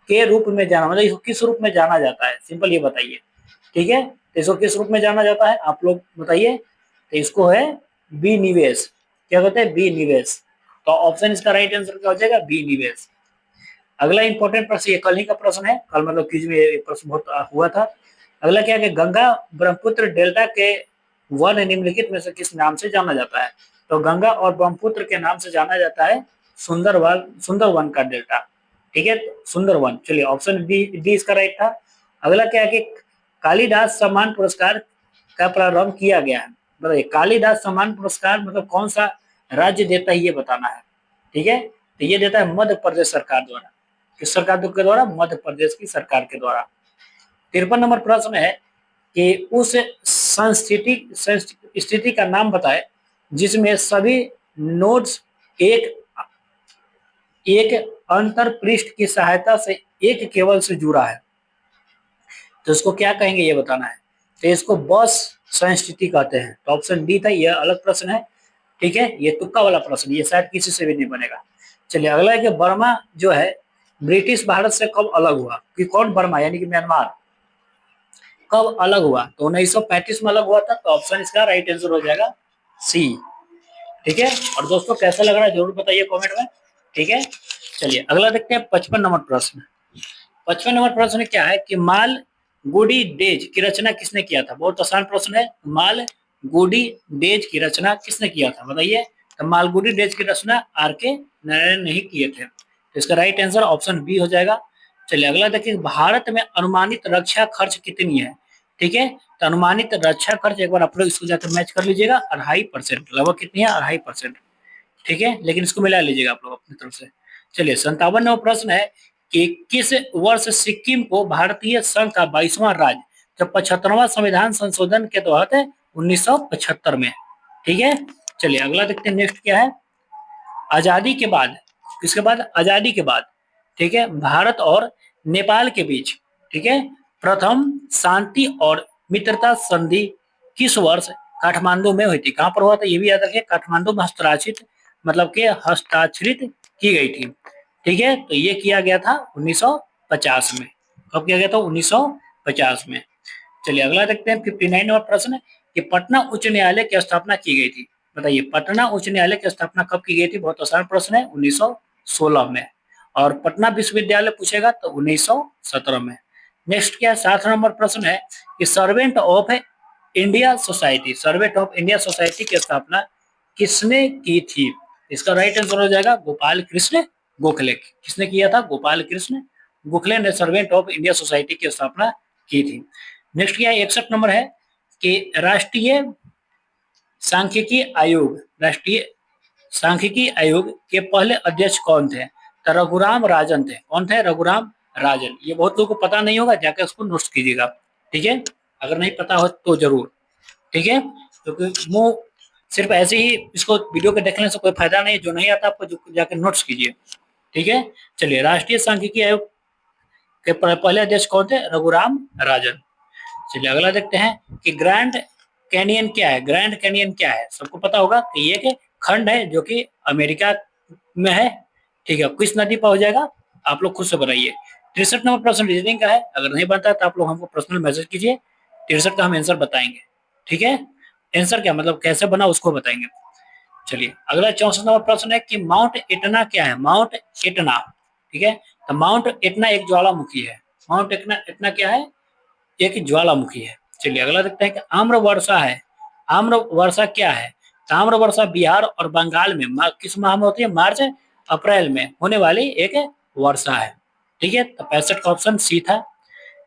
के रूप में जाना, मतलब इसको किस रूप में जाना जाता है? सिंपल ये बताइए, ठीक है। तो इसको किस रूप में जाना जाता है आप लोग बताइए? तो इसको है बी निवेश। क्या कहते हैं? बी निवेश। तो ऑप्शन इसका राइट आंसर क्या हो जाएगा? बी निवेश। अगला इंपॉर्टेंट प्रश्न, ये कल ही का प्रश्न है, कल मतलब क्विज में ये प्रश्न बहुत हुआ था। अगला क्या है कि गंगा ब्रह्मपुत्र डेल्टा के वन निम्नलिखित में से किस नाम से जाना जाता है? तो गंगा और ब्रह्मपुत्र के नाम से जाना जाता है सुंदरवन का डेल्टा, ठीक है, सुंदरवन। चलिए, ऑप्शन बी इसका राइट था। अगला क्या है कि कालिदास सम्मान पुरस्कार का प्रारंभ किया गया है? बताइए, कालिदास सम्मान पुरस्कार मतलब कौन सा राज्य देता है, ये बताना है, ठीक है। तो ये देता है मध्य प्रदेश सरकार द्वारा। किस सरकार के द्वारा? मध्य प्रदेश की सरकार के द्वारा। 53 नंबर प्रश्न है कि उस स्थिति का नाम बताए जिसमें सभी नोड्स एक एक अंतर पृष्ठ की सहायता से एक केबल से जुड़ा है, तो इसको क्या कहेंगे ये बताना है। तो इसको बस संस्थिति कहते हैं। तो ऑप्शन डी था, यह अलग प्रश्न है, ठीक है, ये तुक्का वाला प्रश्न, ये शायद किसी से भी नहीं बनेगा। चलिए, अगला है कि बर्मा जो है ब्रिटिश भारत से कब अलग हुआ? कि कौन बर्मा यानी कि म्यांमार कब अलग हुआ? तो 1935 में अलग हुआ था। तो ऑप्शन इसका राइट आंसर हो जाएगा सी, ठीक है। और दोस्तों, कैसा लग रहा है जरूर बताइए कमेंट में, ठीक है। चलिए, अगला देखते हैं 55 नंबर प्रश्न। 55 नंबर प्रश्न क्या है कि माल गुडी डेज की रचना किसने किया था? बहुत आसान प्रश्न है, माल गुडी डेज की रचना किसने किया था बताइए? तो मालगुडी डेज की रचना आर के नारायण ने ही किए थे। तो इसका राइट आंसर ऑप्शन बी हो जाएगा। चलिए, अगला देखिए, भारत में अनुमानित रक्षा खर्च कितनी है? ठीक है, तो अनुमानित रक्षा खर्च एक बार आप लोग इसको जाकर मैच कर लीजिएगा, 2.5%, लगभग कितनी है? 2.5%, ठीक है, लेकिन इसको मिला लीजिएगा आप लोग अपनी तरफ से। चलिए, 57 नंबर प्रश्न है कि किस वर्ष सिक्किम को भारतीय संघ का 22वां राज्य जब 75वां संविधान संशोधन के तहत 1975 में, ठीक है। चलिए, अगला देखते हैं नेक्स्ट क्या है। आजादी के बाद, किसके बाद? आजादी के बाद, ठीक है, भारत और नेपाल के बीच, ठीक है, प्रथम शांति और मित्रता संधि किस वर्ष काठमांडू में हुई थी? कहां पर हुआ था ये भी याद रखिए, काठमांडू में हस्ताक्षरित, मतलब के हस्ताक्षरित की गई थी, ठीक है। तो ये किया गया था 1950 में। कब किया गया था? 1950 में। चलिए, अगला देखते हैं 59 नंबर प्रश्न कि पटना उच्च न्यायालय की स्थापना की गई थी। बताइए, पटना उच्च न्यायालय की स्थापना कब की गई थी? बहुत आसान प्रश्न है, 1916 में। और पटना विश्वविद्यालय पूछेगा तो 1917 में। नेक्स्ट क्या है, 7 नंबर प्रश्न है कि servant of India society, servant of India society की स्थापना किसने की थी? इसका राइट आंसर हो जाएगा गोपाल कृष्ण गोखले। किसने किया था? गोपाल कृष्ण गोखले ने सर्वेंट ऑफ इंडिया सोसाइटी की स्थापना की थी। नेक्स्ट क्या है, 61 नंबर है कि राष्ट्रीय सांख्यिकी आयोग, राष्ट्रीय सांख्यिकी आयोग के पहले अध्यक्ष कौन थे? तो रघुराम राजन थे। कौन थे? रघुराम राजन। ये बहुत लोगों को पता नहीं होगा, जाकर उसको नोट्स कीजिएगा, ठीक है, अगर नहीं पता हो तो जरूर, ठीक है, क्योंकि वो सिर्फ ऐसे ही इसको वीडियो के देखने से कोई फायदा नहीं, जो नहीं आता आपको जाकर नोट्स कीजिए, ठीक है। चलिए, राष्ट्रीय सांख्यिकी आयोग के पहले अध्यक्ष कौन थे? रघुराम राजन। चलिए अगला देखते हैं कि ग्रैंड कैनियन क्या है? ग्रैंड कैनियन क्या है? सबको पता होगा कि ये एक खंड है जो कि अमेरिका में है, ठीक है। किस नदी पर हो जाएगा? आप लोग खुद से बनाइए। 63 नंबर प्रश्न रीजनिंग का है, अगर नहीं बनता तो आप लोग हमको पर्सनल मैसेज कीजिए, 63 का हम आंसर बताएंगे, ठीक है। आंसर क्या मतलब कैसे बना उसको बताएंगे। चलिए अगला 64 नंबर प्रश्न है कि माउंट एटना क्या है? माउंट एटना, ठीक है, तो माउंट एटना एक ज्वालामुखी है। माउंट एटना एटना क्या है? एक ज्वालामुखी है। चलिए अगला देखते हैं कि आम्र वर्षा है। आम्र वर्षा क्या है? तो आम्र वर्षा बिहार और बंगाल में किस माह में होती है? मार्च अप्रैल में होने वाली एक वर्षा है, ठीक है। तो 65 का ऑप्शन सी था।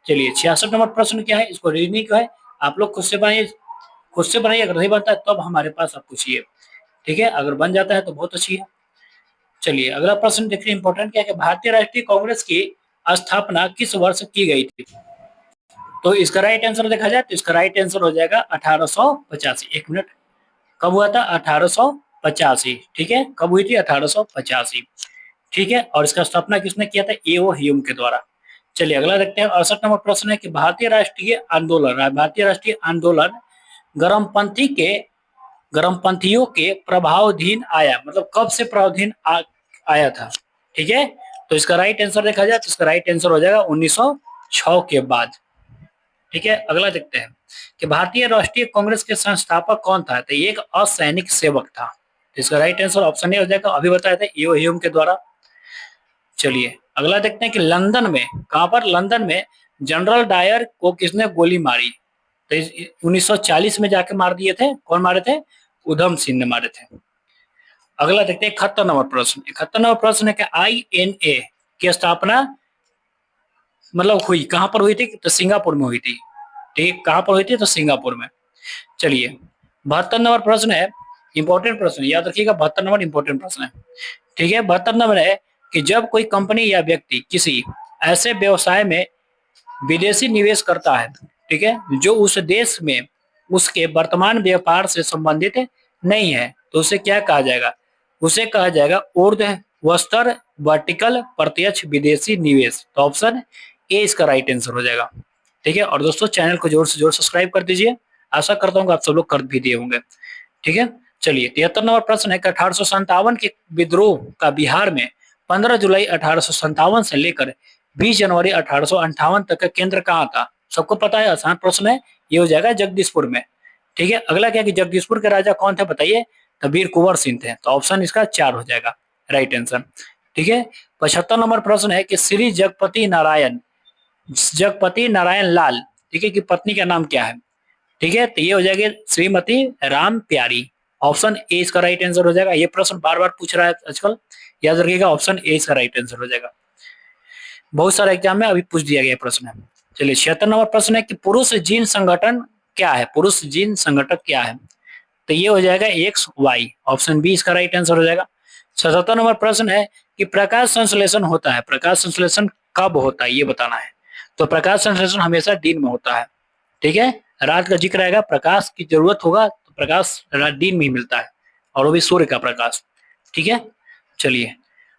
चलिए 66 नंबर प्रश्न क्या है? इसको रीजनिंग का है, आप लोग खुद से बनाइए, खुद से बनाइए, अगर नहीं बनता है तब हमारे पास आप पूछिए, ठीक है, अगर बन जाता है तो बहुत अच्छी है। चलिए अगला प्रश्न देखिए, इंपॉर्टेंट क्या है कि भारतीय राष्ट्रीय कांग्रेस की स्थापना किस वर्ष की गई थी? तो इसका राइट आंसर देखा जाए तो इसका राइट आंसर हो जाएगा 1885। एक मिनट, कब हुआ था? 1885, ठीक है, कब हुई थी? 1885, ठीक है। और इसका स्थापना किसने किया था? एओ ह्यूम के द्वारा। चलिए अगला देखते हैं, 68 नंबर प्रश्न है कि भारतीय राष्ट्रीय आंदोलन गर्मपंथी के गर्मपंथियों के प्रभावधीन आया, मतलब कब से प्रभावधीन आया था, ठीक है। तो इसका राइट आंसर देखा जाए तो इसका राइट आंसर हो जाएगा 1906 के बाद, ठीक है। अगला देखते हैं कि भारतीय राष्ट्रीय कांग्रेस के संस्थापक कौन था? तो ये एक असैनिक सेवक था। तो इसका राइट आंसर ऑप्शन ए हो जाएगा, अभी बताया था ईओ ह्यूम के द्वारा। चलिए अगला देखते हैं कि लंदन में, कहां पर? लंदन में जनरल डायर को किसने गोली मारी? तो 1940 में जाके मार दिए थे। कौन मारे थे? उधम सिंह ने मारे थे। अगला देखते हैं 71 नंबर प्रश्न। 71 नंबर प्रश्न है कि INA की स्थापना मतलब हुई कहां पर हुई थी? तो सिंगापुर में हुई थी, ठीक, कहां पर हुई थी? तो सिंगापुर में। चलिए 72 नंबर प्रश्न है, इंपॉर्टेंट प्रश्न, याद रखिएगा 72 नंबर इंपॉर्टेंट प्रश्न है, ठीक है। 72 नंबर है कि जब कोई कंपनी या व्यक्ति किसी ऐसे व्यवसाय में विदेशी निवेश करता है, ठीक है, जो उस देश में उसके वर्तमान व्यापार से संबंधित नहीं है, तो उसे क्या कहा जाएगा? उसे कहा जाएगा ऊर्ध्वस्तर वर्टिकल प्रत्यक्ष विदेशी निवेश। तो ऑप्शन ए इसका राइट आंसर हो जाएगा, ठीक है। और दोस्तों चैनल को जोर से जोर सब्सक्राइब कर दीजिए, आशा करता हूँ आप सब लोग कर भी दिए होंगे, ठीक है। चलिए 73 नंबर प्रश्न है कि 1857 के विद्रोह का बिहार में 15 जुलाई 1857 से लेकर 20 जनवरी 1858 तक का केंद्र कहाँ था? सबको पता है, आसान प्रश्न है, ये हो जाएगा जगदीशपुर में, ठीक है। अगला क्या कि जगदीशपुर के राजा कौन थे बताइए? तो वीर कुंवर सिंह थे। तो ऑप्शन इसका 4 हो जाएगा राइट आंसर, ठीक है। 75 नंबर प्रश्न है कि श्री जगपति नारायण लाल, ठीक है, की पत्नी का नाम क्या है? ठीक है, तो ये हो जाएगी श्रीमती राम प्यारी। ऑप्शन ए इसका राइट आंसर हो जाएगा। ये प्रश्न बार बार पूछ रहा है आजकल, याद रखिएगा ऑप्शन ए इसका राइट आंसर हो जाएगा। बहुत सारे एग्जाम में अभी पूछ दिया गया प्रश्न है। चलिए 76 नंबर प्रश्न है कि पुरुष जीन संगठन क्या है? पुरुष जीन संगठक क्या है? तो ये हो जाएगा XY। ऑप्शन बी इसका राइट आंसर हो जाएगा। 77 नंबर प्रश्न है कि प्रकाश संश्लेषण होता है, प्रकाश संश्लेषण कब होता है ये बताना है। तो प्रकाश संश्लेषण हमेशा दिन में होता है, ठीक है। रात का जिक्र आएगा, प्रकाश की जरूरत होगा तो प्रकाश दिन में ही मिलता है, और वो भी सूर्य का प्रकाश, ठीक है। चलिए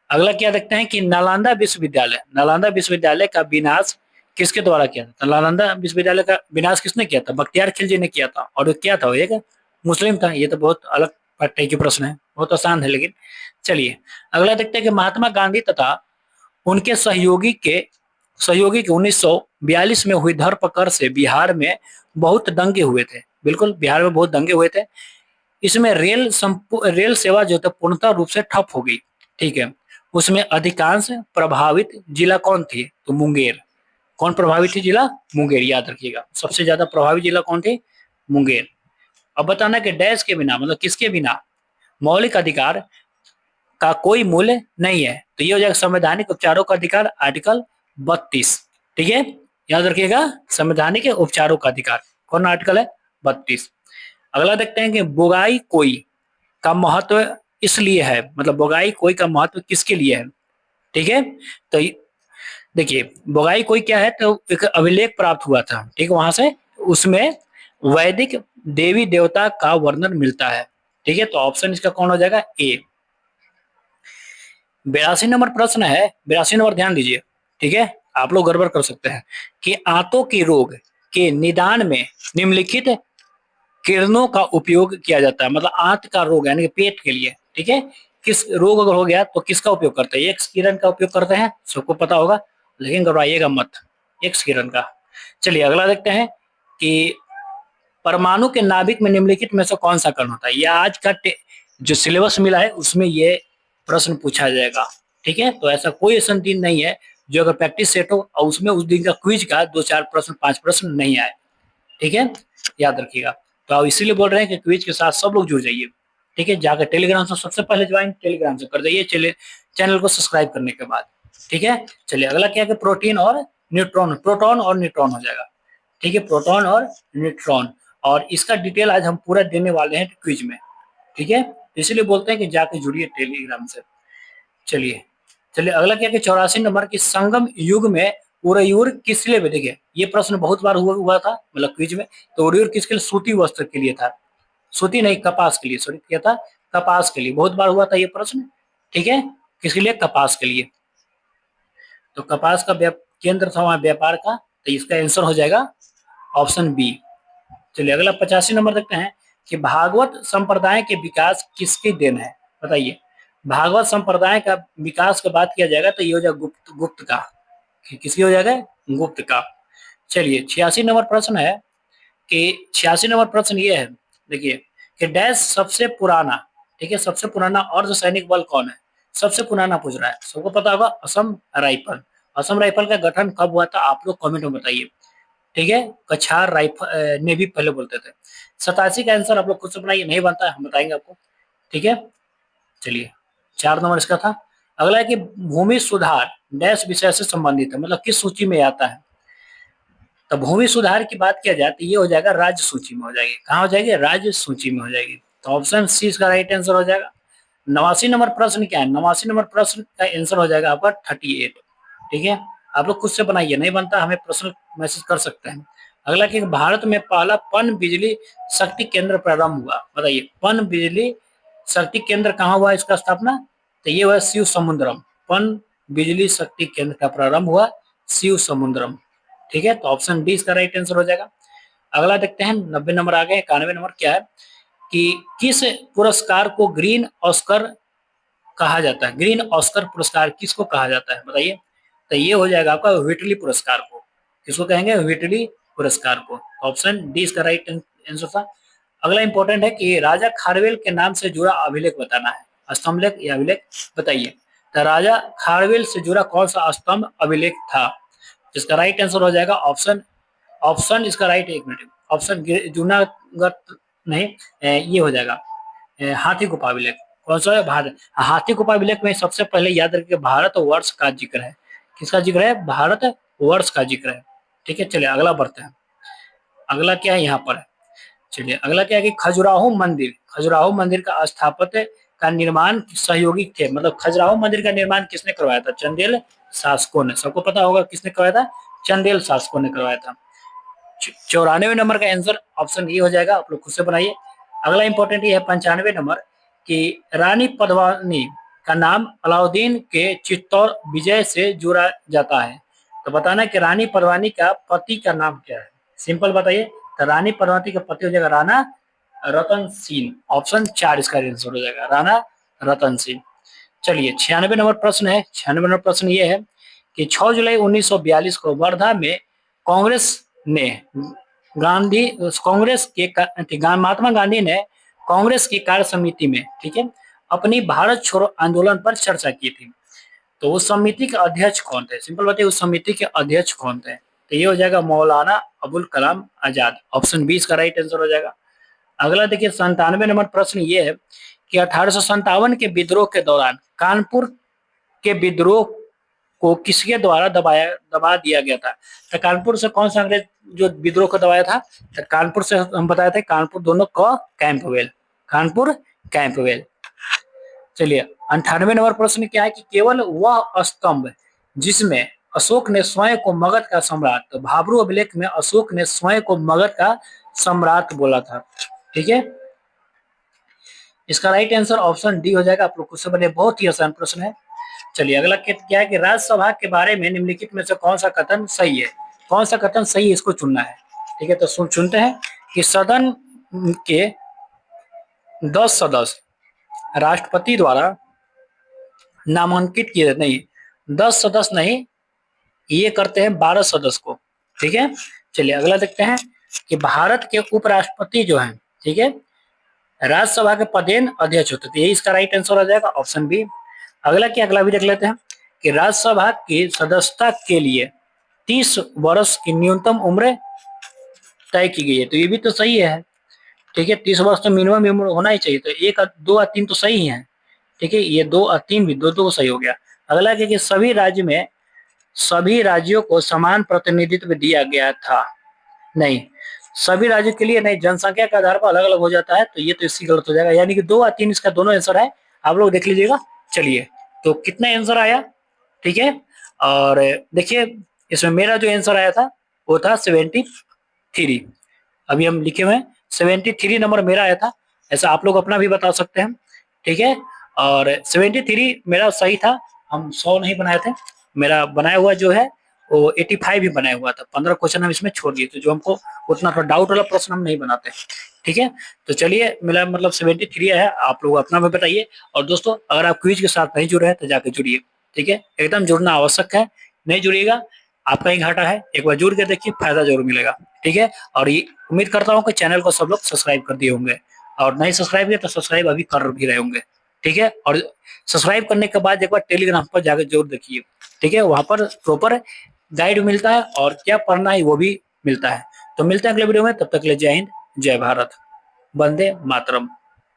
अगला क्या देखते हैं कि नालंदा विश्वविद्यालय का विनाश किसके द्वारा किया था? नालंदा विश्वविद्यालय का विनाश किसने किया था? बख्तियार खिलजी ने किया था। और क्या था? वो एक मुस्लिम था। ये तो बहुत अलग टाइप के प्रश्न है, बहुत आसान है लेकिन। चलिए अगला देखते हैं कि महात्मा गांधी तथा उनके सहयोगी के 1942 में हुई धरपकड़ से बिहार में बहुत दंगे हुए थे। बिल्कुल, बिहार में बहुत दंगे हुए थे। इसमें रेल सेवा जो था पूर्णतः रूप से ठप हो गई, ठीक है। उसमें अधिकांश प्रभावित जिला कौन थे? तो मुंगेर। कौन प्रभावित थी? जिला मुंगेर, याद रखिएगा। सबसे ज्यादा प्रभावित जिला कौन थे? मुंगेर। अब बताना कि डैश के बिना, मतलब किसके बिना मौलिक अधिकार का कोई मूल्य नहीं है। तो ये हो जाएगा संवैधानिक उपचारों का अधिकार, आर्टिकल 32। ठीक है, याद रखिएगा, संवैधानिक उपचारों का अधिकार। कौन आर्टिकल है? 32। अगला देखते हैं कि बोगाई कोई का महत्व इसलिए है, मतलब बोगाई कोई का महत्व किसके लिए है? ठीक है, तो देखिए बोगाई कोई क्या है, तो एक अभिलेख प्राप्त हुआ था, ठीक है, वहां से। उसमें वैदिक देवी देवता का वर्णन मिलता है। ठीक है, तो ऑप्शन इसका कौन हो जाएगा? ए। 82 नंबर प्रश्न है, 82 नंबर, ध्यान दीजिए। ठीक है, आप लोग गड़बड़ कर सकते हैं कि आंतों के रोग के निदान में निम्नलिखित किरणों का उपयोग किया जाता है। मतलब आंत का रोग यानी कि पेट के लिए, ठीक है, किस रोग अगर हो गया तो किसका उपयोग करते हैं? एक्स किरण का उपयोग करते हैं, सबको पता होगा, लेकिन घबराइएगा मत, एक्स किरण का। चलिए अगला देखते हैं कि परमाणु के नाभिक में निम्नलिखित में से कौन सा कण होता है? यह आज का जो सिलेबस मिला है उसमें ये प्रश्न पूछा जाएगा। ठीक है, तो ऐसा कोई ऐसा दिन नहीं है जो अगर प्रैक्टिस सेट हो और उसमें उस दिन का क्विज का 2-4 प्रश्न 5 प्रश्न नहीं आए। ठीक है, याद रखिएगा। तो आप इसीलिए बोल रहे हैं कि क्विज के साथ सब लोग जुड़ जाइए। ठीक है, जाकर टेलीग्राम से सबसे पहले ज्वाइन टेलीग्राम से कर जाइए, चलिए चैनल को सब्सक्राइब करने के बाद। ठीक है, चलिए अगला क्या है कि प्रोटीन और न्यूट्रॉन, प्रोटॉन और न्यूट्रॉन हो जाएगा। ठीक है, प्रोटॉन और न्यूट्रॉन, और इसका डिटेल आज हम पूरा देने वाले हैं क्विज में। ठीक है, इसीलिए बोलते हैं कि जाके जुड़िए टेलीग्राम से। चलिए चलिए अगला क्या है कि 84 नंबर की संगम युग में उरयुर किस लिए? देखिए ये प्रश्न बहुत बार हुआ था, मतलब क्विज में। तो उरयुर किसके लिए? सूती वस्त्र के लिए था, सूती नहीं कपास के लिए, सॉरी क्या था? कपास के लिए, बहुत बार हुआ था ये प्रश्न। ठीक है, किसके लिए? कपास के लिए। तो कपास का केंद्र था वहां व्यापार का, तो इसका आंसर हो जाएगा ऑप्शन बी। चलिए अगला 85 नंबर देखते हैं कि भागवत संप्रदाय के विकास किसकी देन है? बताइए, भागवत संप्रदाय का विकास की बात किया जाएगा तो ये हो जाएगा गुप्त, गुप्त का। किसकी हो जाएगा? गुप्त का। चलिए 86 नंबर प्रश्न है कि 86 नंबर प्रश्न ये है, देखिए कि डैश सबसे पुराना, ठीक है, सबसे पुराना अर्धसैनिक बल कौन है? सबसे पुराना पूछ रहा है, सबको पता होगा, असम राइफल। असम राइफल का गठन कब हुआ था? आप लोग कमेंट में बताइए। ठीक है, कछार राइफल ने भी पहले बोलते थे। 87 का आंसर आप लोग खुद से बनाइए, नहीं बनता है हम बताएंगे आपको। ठीक है, चलिए 4 नंबर इसका था। अगला है कि भूमि सुधार डैश विषय से संबंधित है, मतलब किस सूची में आता है? तो भूमि सुधार की बात किया जाए तो ये हो जाएगा राज्य सूची में हो जाएगी। कहाँ हो जाएगी? राज्य सूची में हो जाएगी। तो ऑप्शन सी इसका राइट आंसर हो जाएगा। 89 नंबर प्रश्न क्या है? 89 नंबर प्रश्न का आंसर हो जाएगा आपका 38। ठीक है, आप लोग खुद से बनाइए, नहीं बनता हमें पर्सनल मैसेज कर सकते हैं। अगला कि भारत में पहला पन बिजली शक्ति केंद्र प्रारंभ हुआ। बताइए, पन बिजली शक्ति केंद्र कहाँ हुआ इसका स्थापना? तो ये हुआ शिव समुद्रम। पन बिजली शक्ति केंद्र का प्रारंभ हुआ शिव समुद्रम। ठीक है, तो ऑप्शन डी इसका राइट आंसर हो जाएगा। अगला देखते हैं 90 नंबर आ गए। 91 नंबर क्या है कि किस पुरस्कार को ग्रीन ऑस्कर कहा जाता है? ग्रीन ऑस्कर पुरस्कार किसको कहा जाता है? बताइए। तो ये हो जाएगा आपका व्हिटली पुरस्कार को। किसको कहेंगे? व्हिटली पुरस्कार को। ऑप्शन डी इसका राइट आंसर था। अगला इंपॉर्टेंट है कि राजा खारवेल के नाम से जुड़ा अभिलेख बताना है। स्तंभ लेख या अभिलेख बताइए। तो राजा खारवेल से जुड़ा कौन सा स्तंभ अभिलेख था? इसका राइट आंसर हो जाएगा ऑप्शन, ऑप्शन इसका राइट, एक मिनट, ऑप्शन जूनागढ़ नहीं, ये हो जाएगा हाथी गुफा अभिलेख। कौन सा है? भारत हाथी गुफा अभिलेख में सबसे पहले याद रखिए भारत वर्ष का जिक्र है। किसका जिक्र है? भारत वर्ष का जिक्र है। ठीक है, चलिए अगला बढ़ते हैं। अगला क्या है यहाँ पर? चलिए अगला क्या है कि खजुराहो मंदिर, खजुराहो मंदिर का स्थापत्य का निर्माण सहयोगी थे, मतलब खजुराहो मंदिर का निर्माण किसने करवाया था? चंदेल शासकों ने। सबको पता होगा किसने करवाया था? चंदेल शासकों ने करवाया था। 94 नंबर का आंसर ऑप्शन ए हो जाएगा, आप लोग खुद से बनाइए। अगला इंपॉर्टेंट ये है 95 नंबर कि रानी पद्मावती का नाम अलाउद्दीन के चित्तौर विजय से जुड़ा जाता है। तो बताना कि रानी पद्मावती का पति का नाम क्या है? सिंपल बताइए। तो रानी पद्मावती का पति हो जाएगा राणा रतन सिंह। ऑप्शन 4 इसका आंसर हो जाएगा, राणा रतन सिंह। चलिए 96 नंबर प्रश्न है। 96 नंबर प्रश्न ये है कि 6 जुलाई 1942 को वर्धा में कांग्रेस ने गांधी कांग्रेस के महात्मा गांधी ने कांग्रेस की कार्य समिति में, ठीक है, अपनी भारत छोड़ो आंदोलन पर चर्चा की थी। तो उस समिति के अध्यक्ष कौन थे? सिंपल बात है, उस समिति के अध्यक्ष कौन थे? तो ये हो जाएगा मौलाना अबुल कलाम आजाद। ऑप्शन 20 का राइट आंसर हो जाएगा। अगला देखिए 97 नंबर प्रश्न ये है कि 1857 के विद्रोह के दौरान कानपुर के विद्रोह को किसके द्वारा दबा दिया गया था? तो कानपुर से कौन सा अंग्रेज जो विद्रोह को दबाया था? तो कानपुर से हम बताए थे, कानपुर दोनों का कैंपवेल, कानपुर कैंपवेल। चलिए 98 नंबर प्रश्न क्या है कि केवल वह स्तंभ जिसमें अशोक ने स्वयं को मगध का सम्राट, तो भाब्रू अभिलेख में अशोक ने स्वयं को मगध का सम्राट बोला था। ठीक है, इसका राइट आंसर ऑप्शन डी हो जाएगा। आप लोग क्वेश्चन बने, बहुत ही आसान प्रश्न है। चलिए अगला क्या है कि राज्यसभा के बारे में निम्नलिखित में से कौन सा कथन सही है? कौन सा कथन सही है, इसको चुनना है। ठीक है, तो चुनते हैं कि सदन के 10 सदस्य राष्ट्रपति द्वारा नामांकित किए, नहीं 10 सदस्य नहीं, ये करते हैं 12 सदस्य को। ठीक है, चलिए अगला देखते हैं कि भारत के उपराष्ट्रपति जो हैं, ठीक है, राज्यसभा के पदेन अध्यक्ष होते थे। यही इसका राइट आंसर हो जाएगा, ऑप्शन बी। अगला भी देख लेते हैं कि राज्यसभा की सदस्यता के लिए 30 वर्ष की न्यूनतम उम्र तय की गई है। तो ये भी तो सही है। ठीक है, 30 वर्ष तो मिनिमम उम्र होना ही चाहिए। तो 1, 2 और 3 तो सही है। ठीक है, ये 2 और 3 भी दो सही हो गया। अगला है कि सभी राज्यों को समान प्रतिनिधित्व दिया गया था। नहीं, सभी राज्यों के लिए नहीं, जनसंख्या के आधार पर अलग अलग हो जाता है। तो ये तो इसकी गलत हो जाएगा, यानी कि 2 और 3 इसका दोनों आंसर है। आप लोग देख लीजिएगा। चलिए, तो कितना आंसर आया? ठीक है, और देखिए इसमें मेरा जो आंसर आया था वो था 73। अभी हम लिखे हुए हैं 73 नंबर मेरा आया था। ऐसा आप लोग अपना भी बता सकते हैं। ठीक है, और 73 मेरा सही था। हम 100 नहीं बनाए थे। मेरा बनाया हुआ जो है वो 85 भी बनाया हुआ था। 15 क्वेश्चन हम इसमें छोड़ दिए थे, जो हमको उतना थोड़ा डाउट वाला प्रश्न हम नहीं बनाते। ठीक है, तो चलिए मेरा मतलब 73 है। आप लोग अपना भी बताइए। और दोस्तों, अगर आप क्विज के साथ नहीं जुड़े हैं तो जाके जुड़िए। ठीक है, एकदम जुड़ना आवश्यक है। नहीं जुड़िएगा आपका ही घाटा है। एक बार जुड़ के देखिए, फायदा जरूर मिलेगा। ठीक है, और ये उम्मीद करता हूँ कि चैनल को सब लोग सब्सक्राइब कर दिए होंगे, और नहीं सब्सक्राइब किया तो सब्सक्राइब अभी कर भी रहे होंगे। ठीक है, और सब्सक्राइब करने के बाद एक बार टेलीग्राम पर जाकर जरूर देखिए। ठीक है, वहां पर प्रॉपर गाइड मिलता है और क्या पढ़ना है वो भी मिलता है। तो मिलते हैं अगले वीडियो में, तब तक के लिए जय हिंद, जय भारत, वंदे मातरम।